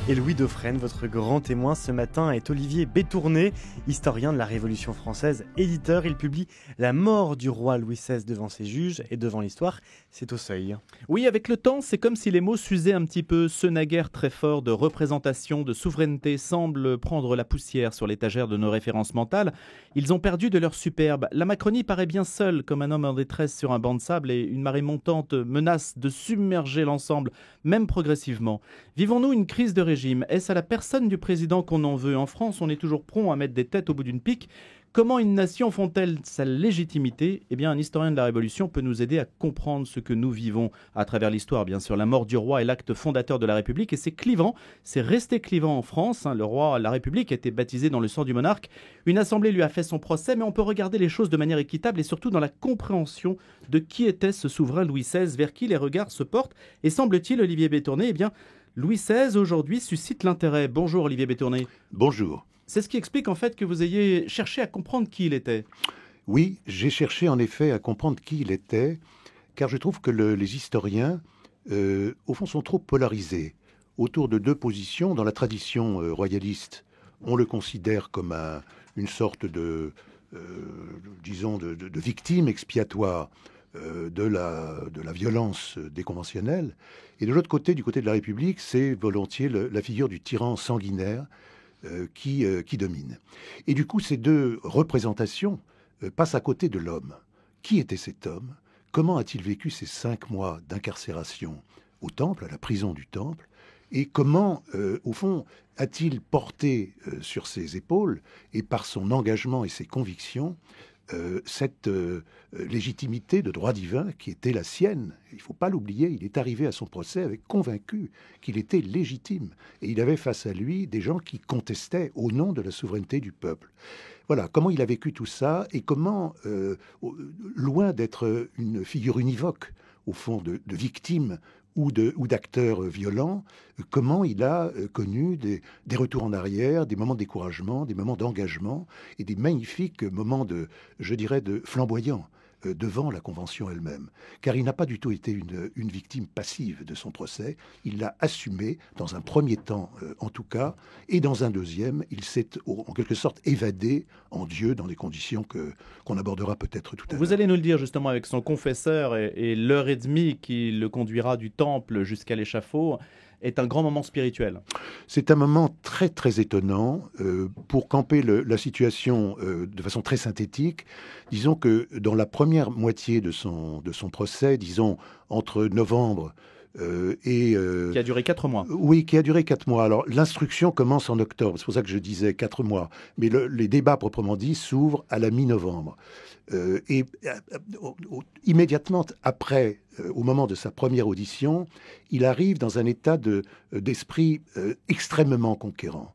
Et Louis Dauphren, votre grand témoin ce matin, est Olivier Bétourné, historien de la Révolution française, éditeur. Il publie La mort du roi Louis XVI devant ses juges et devant l'histoire. C'est au seuil. Oui, avec le temps, c'est comme si les mots s'usaient un petit peu. Ce naguère très fort de représentation, de souveraineté semble prendre la poussière sur l'étagère de nos références mentales. Ils ont perdu de leur superbe. La Macronie paraît bien seule, comme un homme en détresse sur un banc de sable, et une marée montante menace de submerger l'ensemble, même progressivement. Vivons-nous une crise de régime ? Est-ce à la personne du président qu'on en veut ? En France, on est toujours prompt à mettre des têtes au bout d'une pique. Comment une nation font-elle sa légitimité ? Eh bien, un historien de la Révolution peut nous aider à comprendre ce que nous vivons à travers l'histoire. Bien sûr, la mort du roi est l'acte fondateur de la République et c'est clivant, c'est resté clivant en France. Le roi, la République a été baptisée dans le sang du monarque. Une assemblée lui a fait son procès, mais on peut regarder les choses de manière équitable et surtout dans la compréhension de qui était ce souverain Louis XVI, vers qui les regards se portent. Et semble-t-il, Olivier Bétourné, eh bien, Louis XVI aujourd'hui suscite l'intérêt. Bonjour Olivier Bétourné. Bonjour. C'est ce qui explique en fait que vous ayez cherché à comprendre qui il était. Oui, j'ai cherché en effet à comprendre qui il était, car je trouve que les historiens, au fond, sont trop polarisés autour de deux positions. Dans la tradition royaliste, on le considère comme une sorte de victime expiatoire de la violence déconventionnelle. Et de l'autre côté, du côté de la République, c'est volontiers la figure du tyran sanguinaire qui domine. Et du coup, ces deux représentations passent à côté de l'homme. Qui était cet homme ? Comment a-t-il vécu ces 5 mois d'incarcération au Temple, à la prison du Temple ? Et comment, au fond, a-t-il porté sur ses épaules, et par son engagement et ses convictions, cette légitimité de droit divin qui était la sienne. Il ne faut pas l'oublier, il est arrivé à son procès avec convaincu qu'il était légitime. Et il avait face à lui des gens qui contestaient au nom de la souveraineté du peuple. Voilà, comment il a vécu tout ça et comment, loin d'être une figure univoque, au fond, de victime ou d'acteurs violents, comment il a connu des retours en arrière, des moments de découragement, des moments d'engagement et des magnifiques moments de flamboyants devant la Convention elle-même. Car il n'a pas du tout été une victime passive de son procès. Il l'a assumé, dans un premier temps en tout cas, et dans un deuxième, il s'est en quelque sorte évadé en Dieu dans des conditions qu'on abordera peut-être tout à l'heure. Vous allez nous le dire justement avec son confesseur et l'heure et demie qui le conduira du temple jusqu'à l'échafaud est un grand moment spirituel. C'est un moment très très étonnant. Pour camper la situation de façon très synthétique, disons que dans la première moitié de son procès, disons entre novembre qui a duré 4 mois. Oui, qui a duré 4 mois. Alors, l'instruction commence en octobre. C'est pour ça que je disais 4 mois. Mais les débats, proprement dit, s'ouvrent à la mi-novembre. Immédiatement après, au moment de sa première audition, il arrive dans un état d'esprit extrêmement conquérant.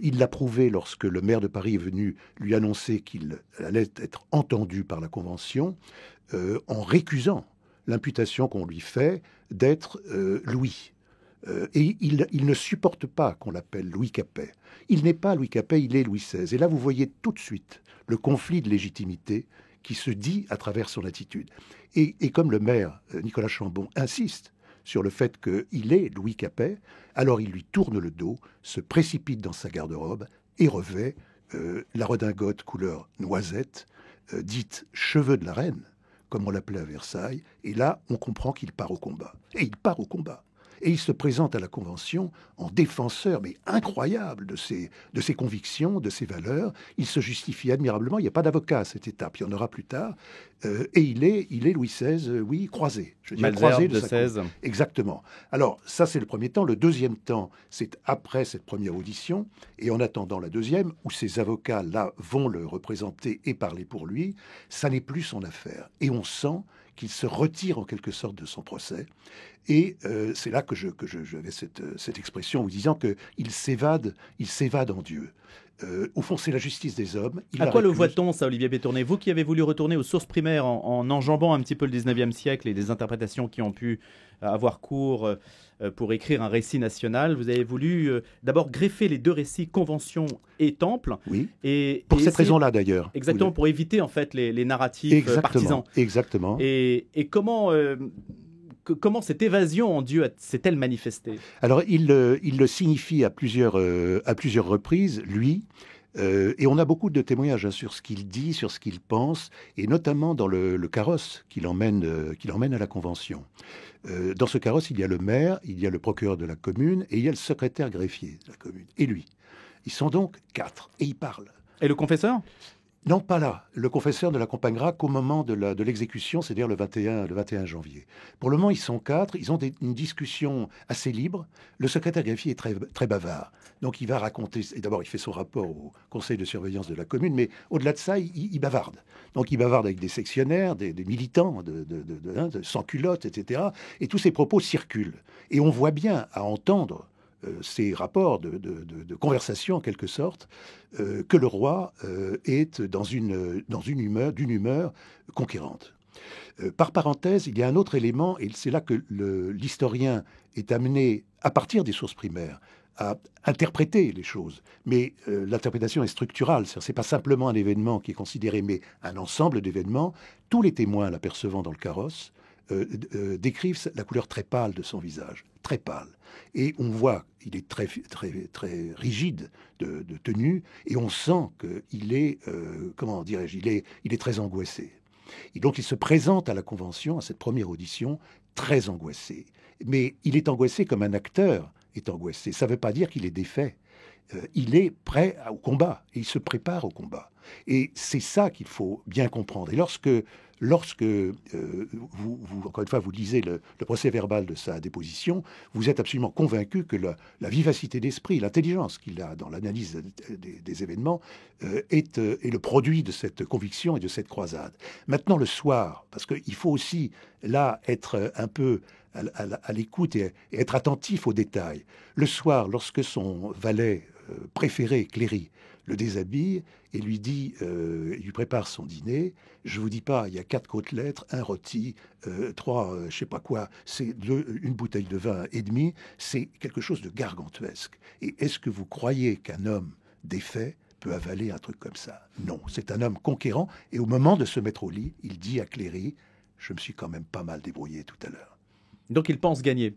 Il l'a prouvé lorsque le maire de Paris est venu lui annoncer qu'il allait être entendu par la Convention en récusant l'imputation qu'on lui fait d'être Louis. Et il ne supporte pas qu'on l'appelle Louis Capet. Il n'est pas Louis Capet, il est Louis XVI. Et là, vous voyez tout de suite le conflit de légitimité qui se dit à travers son attitude. Et comme le maire, Nicolas Chambon, insiste sur le fait qu'il est Louis Capet, alors il lui tourne le dos, se précipite dans sa garde-robe et revêt la redingote couleur noisette, dite cheveux de la reine, comme on l'appelait à Versailles, et là, on comprend qu'il part au combat. Et il part au combat. Et il se présente à la Convention en défenseur, mais incroyable, de ses convictions, de ses valeurs. Il se justifie admirablement. Il n'y a pas d'avocat à cette étape, il y en aura plus tard. Et il est Louis XVI, oui, croisé. Je veux dire, croisé de XVI. Exactement. Alors, ça, c'est le premier temps. Le deuxième temps, c'est après cette première audition, et en attendant la deuxième, où ses avocats, là, vont le représenter et parler pour lui. Ça n'est plus son affaire. Et on sent qu'il se retire en quelque sorte de son procès. Et c'est là que j'avais cette expression en disant qu'il s'évade en Dieu. Au fond, c'est la justice des hommes. À quoi le voit-on, ça, Olivier Bétourné ? Vous qui avez voulu retourner aux sources primaires en enjambant un petit peu le 19e siècle et des interprétations qui ont pu avoir cours pour écrire un récit national, vous avez voulu d'abord greffer les deux récits, Convention et Temple. Oui, pour cette raison-là d'ailleurs. Exactement, pour éviter en fait les narratifs partisans. Exactement. Et comment... comment cette évasion en Dieu s'est-elle manifestée? Alors, il le signifie à plusieurs reprises, lui, et on a beaucoup de témoignages sur ce qu'il dit, sur ce qu'il pense, et notamment dans le carrosse qu'il emmène à la Convention. Dans ce carrosse, il y a le maire, il y a le procureur de la commune, et il y a le secrétaire greffier de la commune, et lui. Ils sont donc 4, et ils parlent. Et le confesseur? Non, pas là. Le confesseur ne l'accompagnera qu'au moment de l'exécution, c'est-à-dire le 21 janvier. Pour le moment, ils sont 4. Ils ont une discussion assez libre. Le secrétaire greffier est très, très bavard. Donc, il va raconter... Et d'abord, il fait son rapport au conseil de surveillance de la commune, mais au-delà de ça, il bavarde. Donc, il bavarde avec des sectionnaires, des militants, de sans-culottes, etc. Et tous ces propos circulent. Et on voit bien, à entendre ces rapports de conversation en quelque sorte, que le roi est dans une humeur conquérante. Par parenthèse, il y a un autre élément, et c'est là que l'historien est amené, à partir des sources primaires, à interpréter les choses. Mais l'interprétation est structurale, c'est pas simplement un événement qui est considéré, mais un ensemble d'événements. Tous les témoins l'apercevant dans le carrosse décrivent la couleur très pâle de son visage, très pâle. Et on voit qu'il est très, très, très rigide de tenue, et on sent qu'il est, comment dirais-je, il est très angoissé. Et donc il se présente à la Convention, à cette première audition, très angoissé. Mais il est angoissé comme un acteur est angoissé. Ça ne veut pas dire qu'il est défait. Il est prêt au combat, et il se prépare au combat. Et c'est ça qu'il faut bien comprendre. Et lorsque vous, encore une fois, vous lisez le procès-verbal de sa déposition, vous êtes absolument convaincu que la vivacité d'esprit, l'intelligence qu'il a dans l'analyse des événements est le produit de cette conviction et de cette croisade. Maintenant, le soir, parce qu'il faut aussi, là, être un peu à l'écoute et être attentif aux détails. Le soir, lorsque son valet préféré, Cléry, le déshabille et lui dit, il lui prépare son dîner. Je vous dis pas, il y a 4 côtelettes, un rôti, 3, je sais pas quoi, c'est une bouteille de vin et demi. C'est quelque chose de gargantuesque. Et est-ce que vous croyez qu'un homme défait peut avaler un truc comme ça? Non, c'est un homme conquérant. Et au moment de se mettre au lit, il dit à Cléry, je me suis quand même pas mal débrouillé tout à l'heure. Donc il pense gagner?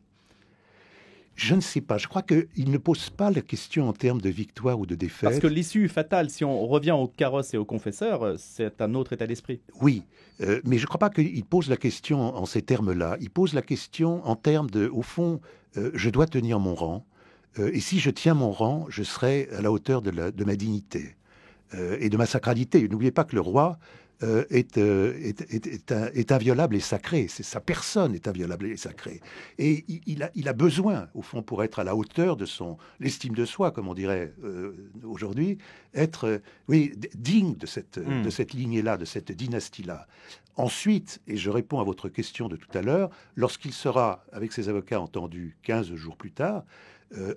Je ne sais pas. Je crois qu'il ne pose pas la question en termes de victoire ou de défaite. Parce que l'issue fatale, si on revient au carrosse et au confesseur, c'est un autre état d'esprit. Oui, mais je ne crois pas qu'il pose la question en ces termes-là. Il pose la question en termes de, au fond, je dois tenir mon rang. Et si je tiens mon rang, je serai à la hauteur de ma dignité et de ma sacralité. N'oubliez pas que le roi est inviolable et sacré. Sa personne est inviolable et sacrée. Et il a besoin, au fond, pour être à la hauteur de l'estime de soi, comme on dirait aujourd'hui, être digne de cette lignée-là, de cette dynastie-là. Ensuite, et je réponds à votre question de tout à l'heure, lorsqu'il sera, avec ses avocats, entendu 15 jours plus tard,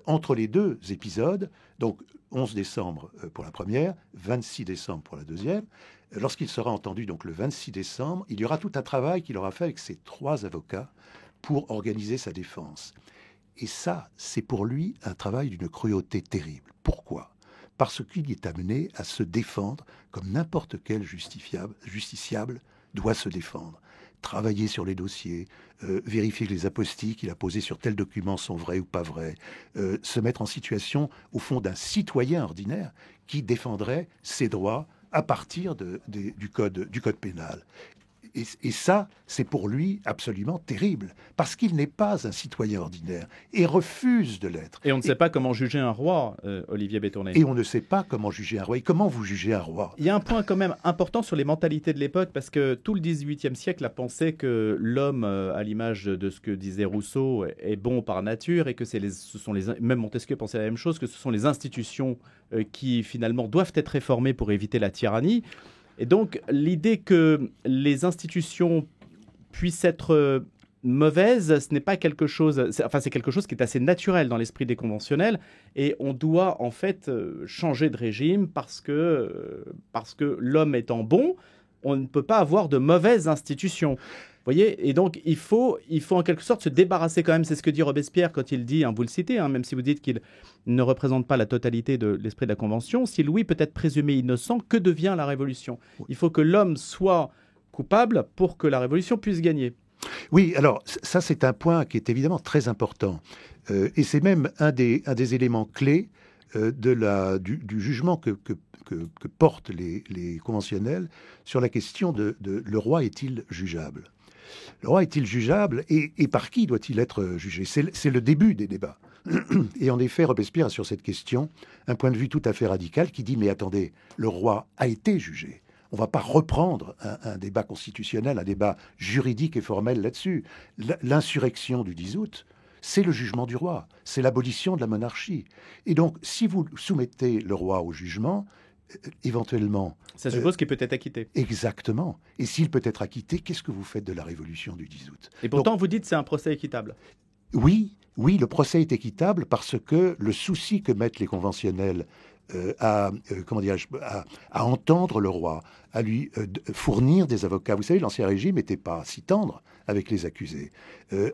entre les deux épisodes, donc 11 décembre pour la première, 26 décembre pour la deuxième, lorsqu'il sera entendu donc le 26 décembre, il y aura tout un travail qu'il aura fait avec ses 3 avocats pour organiser sa défense. Et ça, c'est pour lui un travail d'une cruauté terrible. Pourquoi ? Parce qu'il est amené à se défendre comme n'importe quel justiciable doit se défendre. Travailler sur les dossiers, vérifier que les apostilles qu'il a posées sur tel document sont vraies ou pas vraies, se mettre en situation, au fond, d'un citoyen ordinaire qui défendrait ses droits à partir du code pénal. Et ça, c'est pour lui absolument terrible, parce qu'il n'est pas un citoyen ordinaire et refuse de l'être. Et on ne sait pas comment juger un roi, Olivier Bétourné. Et on ne sait pas comment juger un roi. Et comment vous jugez un roi ? Il y a un point quand même important sur les mentalités de l'époque, parce que tout le XVIIIe siècle a pensé que l'homme, à l'image de ce que disait Rousseau, est bon par nature, et que même Montesquieu pensait la même chose, que ce sont les institutions qui finalement doivent être réformées pour éviter la tyrannie. Et donc, l'idée que les institutions puissent être mauvaises, ce n'est pas quelque chose... c'est quelque chose qui est assez naturel dans l'esprit des conventionnels. Et on doit, en fait, changer de régime parce que l'homme étant bon, on ne peut pas avoir de mauvaises institutions. Vous voyez, et donc il faut en quelque sorte se débarrasser quand même, c'est ce que dit Robespierre quand il dit, vous le citez, même si vous dites qu'il ne représente pas la totalité de l'esprit de la Convention, si Louis peut être présumé innocent, que devient la Révolution ? Il faut que l'homme soit coupable pour que la Révolution puisse gagner. Oui, alors ça c'est un point qui est évidemment très important. Et c'est même un des éléments clés du jugement que portent les conventionnels sur la question de le roi est-il jugeable? Le roi est-il jugeable et par qui doit-il être jugé? C'est le début des débats. Et en effet, Robespierre a sur cette question un point de vue tout à fait radical qui dit mais attendez, le roi a été jugé. On ne va pas reprendre un débat constitutionnel, un débat juridique et formel là-dessus. L'insurrection du 10 août, c'est le jugement du roi, c'est l'abolition de la monarchie. Et donc, si vous soumettez le roi au jugement, éventuellement... Ça suppose qu'il peut être acquitté. Exactement. Et s'il peut être acquitté, qu'est-ce que vous faites de la révolution du 10 août? Et pourtant, vous dites que c'est un procès équitable. Oui, le procès est équitable parce que le souci que mettent les conventionnels à entendre le roi, à lui fournir des avocats. Vous savez, l'Ancien Régime n'était pas si tendre avec les accusés,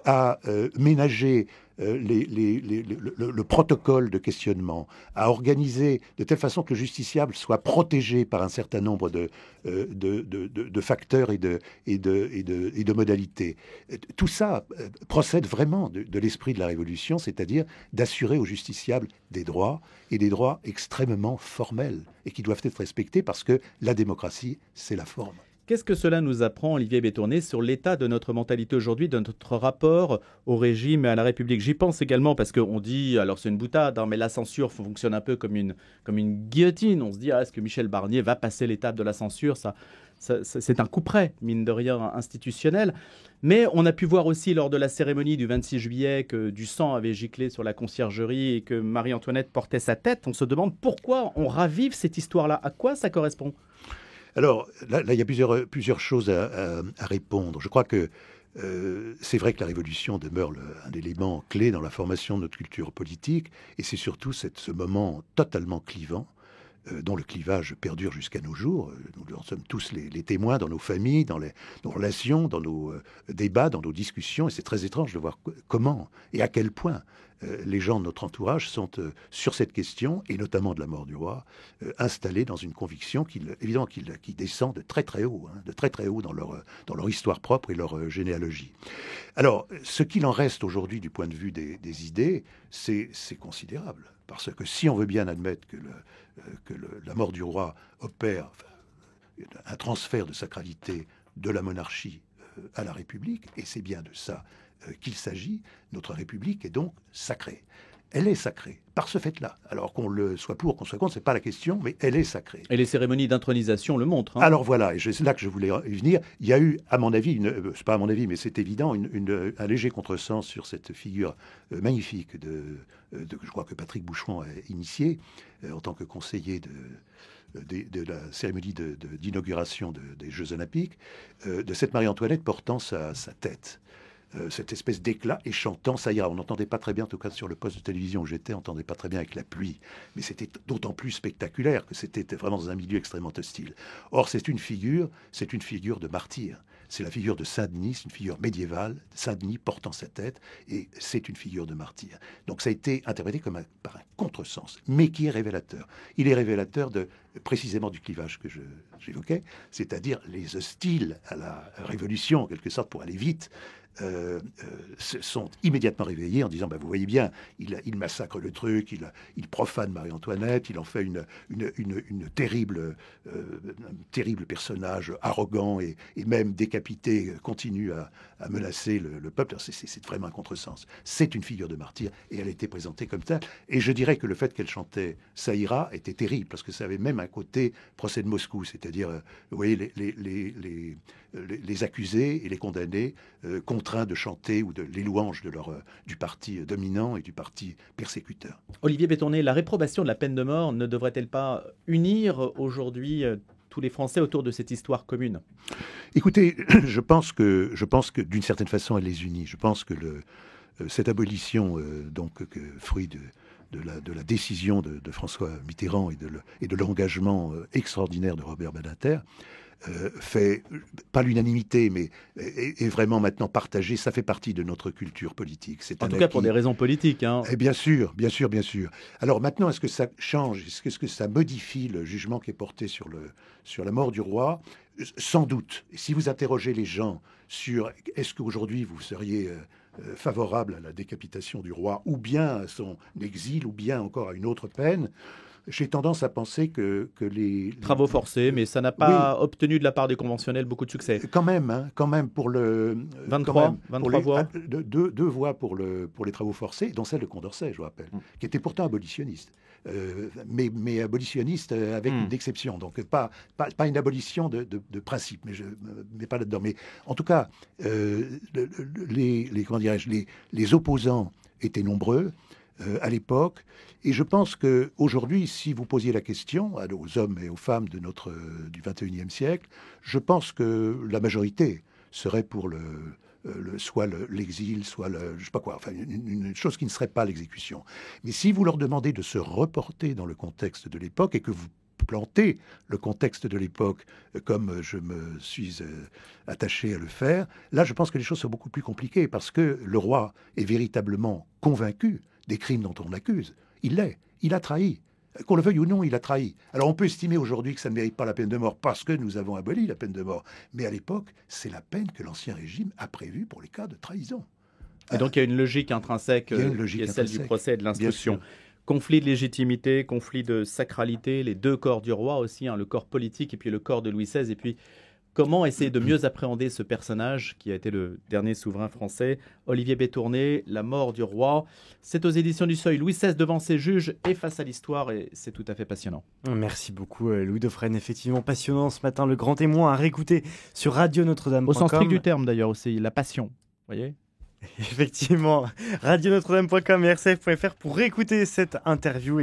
à ménager le protocole de questionnement, à organiser de telle façon que le justiciable soit protégé par un certain nombre de facteurs et de modalités. Tout ça procède vraiment de l'esprit de la Révolution, c'est-à-dire d'assurer au justiciable des droits, et des droits extrêmement formels, et qui doivent être respectés parce que la démocratie, c'est la forme. Qu'est-ce que cela nous apprend, Olivier Bétourné, sur l'état de notre mentalité aujourd'hui, de notre rapport au régime et à la République? J'y pense également parce qu'on dit, alors c'est une boutade, mais la censure fonctionne un peu comme une guillotine. On se dit, est-ce que Michel Barnier va passer l'étape de la censure? Ça, c'est un coup près, mine de rien, institutionnel. Mais on a pu voir aussi lors de la cérémonie du 26 juillet que du sang avait giclé sur la conciergerie et que Marie-Antoinette portait sa tête. On se demande pourquoi on ravive cette histoire-là. À quoi ça correspond? Alors, là, il y a plusieurs choses à répondre. Je crois que c'est vrai que la Révolution demeure un élément clé dans la formation de notre culture politique, et c'est surtout ce moment totalement clivant, dont le clivage perdure jusqu'à nos jours. Nous en sommes tous les témoins dans nos familles, dans nos relations, dans nos débats, dans nos discussions, et c'est très étrange de voir comment et à quel point les gens de notre entourage sont sur cette question, et notamment de la mort du roi, installés dans une conviction qui descend de très très haut, de très très haut dans leur histoire propre et leur généalogie. Alors, ce qu'il en reste aujourd'hui du point de vue des idées, c'est considérable. Parce que si on veut bien admettre que la mort du roi opère un transfert de sacralité de la monarchie à la République, et c'est bien de ça qu'il s'agit, notre République est donc sacrée. Elle est sacrée, par ce fait-là. Alors qu'on le soit pour, qu'on soit contre, c'est pas la question, mais elle est sacrée. Et les cérémonies d'intronisation le montrent. Alors voilà, et c'est là que je voulais y venir. Il y a eu, à mon avis, c'est pas à mon avis, mais c'est évident, un léger contresens sur cette figure magnifique je crois que Patrick Boucheron a initié en tant que conseiller de la cérémonie d'inauguration des Jeux Olympiques, de cette Marie-Antoinette portant sa tête. Cette espèce d'éclat et chantant, ça ira. On n'entendait pas très bien, en tout cas sur le poste de télévision où j'étais, on n'entendait pas très bien avec la pluie. Mais c'était d'autant plus spectaculaire que c'était vraiment dans un milieu extrêmement hostile. Or, c'est une figure de martyr. C'est la figure de Saint-Denis, c'est une figure médiévale, Saint-Denis portant sa tête, et c'est une figure de martyr. Donc ça a été interprété par un contresens, mais qui est révélateur. Il est révélateur précisément du clivage que j'évoquais, c'est-à-dire les hostiles à la Révolution, en quelque sorte, pour aller vite, se sont immédiatement réveillés en disant vous voyez bien, il massacre le truc, il profane Marie-Antoinette, il en fait une terrible personnage arrogant et même décapité, continue à menacer le peuple. C'est vraiment un contresens. C'est une figure de martyr et elle a été présentée comme telle. Et je dirais que le fait qu'elle chantait Ça ira était terrible parce que ça avait même un côté procès de Moscou, c'est-à-dire vous voyez les accusés et les condamnés contraints de chanter ou les louanges du parti dominant et du parti persécuteur. Olivier Bétourné, la réprobation de la peine de mort ne devrait-elle pas unir aujourd'hui tous les Français autour de cette histoire commune? Écoutez, je pense que d'une certaine façon, elle les unit. Je pense que cette abolition, fruit de la décision de François Mitterrand et de l'engagement extraordinaire de Robert Badinter, fait, pas l'unanimité, mais est vraiment maintenant partagé. Ça fait partie de notre culture politique. C'est En tout cas, pour des raisons politiques. Hein. Et bien sûr, bien sûr, bien sûr. Alors maintenant, est-ce que ça change? Est-ce que ça modifie le jugement qui est porté sur la mort du roi? Sans doute. Si vous interrogez les gens sur est-ce qu'aujourd'hui vous seriez favorable à la décapitation du roi, ou bien à son exil, ou bien encore à une autre peine, j'ai tendance à penser que les... Travaux forcés, mais ça n'a pas obtenu de la part des conventionnels beaucoup de succès. Quand même pour le... 23 voix. Deux voix pour les travaux forcés, dont celle de Condorcet, je vous rappelle, qui était pourtant abolitionniste. Mais abolitionniste avec une exception. Donc pas une abolition de principe, mais je ne mets pas là-dedans. Mais en tout cas, les opposants étaient nombreux à l'époque. Et je pense qu'aujourd'hui, si vous posiez la question aux hommes et aux femmes du XXIe siècle, je pense que la majorité serait pour soit l'exil, soit je sais pas quoi, enfin une chose qui ne serait pas l'exécution. Mais si vous leur demandez de se reporter dans le contexte de l'époque et que vous plantez le contexte de l'époque comme je me suis attaché à le faire, là je pense que les choses sont beaucoup plus compliquées parce que le roi est véritablement convaincu des crimes dont on l'accuse. Il l'est. Il a trahi. Qu'on le veuille ou non, il a trahi. Alors on peut estimer aujourd'hui que ça ne mérite pas la peine de mort parce que nous avons aboli la peine de mort. Mais à l'époque, c'est la peine que l'Ancien Régime a prévue pour les cas de trahison. Et donc il y a une logique intrinsèque qui est celle du procès et de l'instruction. Conflit de légitimité, conflit de sacralité, les deux corps du roi aussi, le corps politique et puis le corps de Louis XVI. Et puis comment essayer de mieux appréhender ce personnage qui a été le dernier souverain français, Olivier Bétourné, La mort du roi. C'est aux éditions du Seuil, Louis XVI devant ses juges et face à l'histoire, et c'est tout à fait passionnant. Merci beaucoup Louis Dauphren, effectivement passionnant ce matin, le grand témoin à réécouter sur radionotre-dame.com. Au sens strict du terme d'ailleurs aussi, la passion, vous voyez. Effectivement, radionotre-dame.com et rcf.fr pour réécouter cette interview.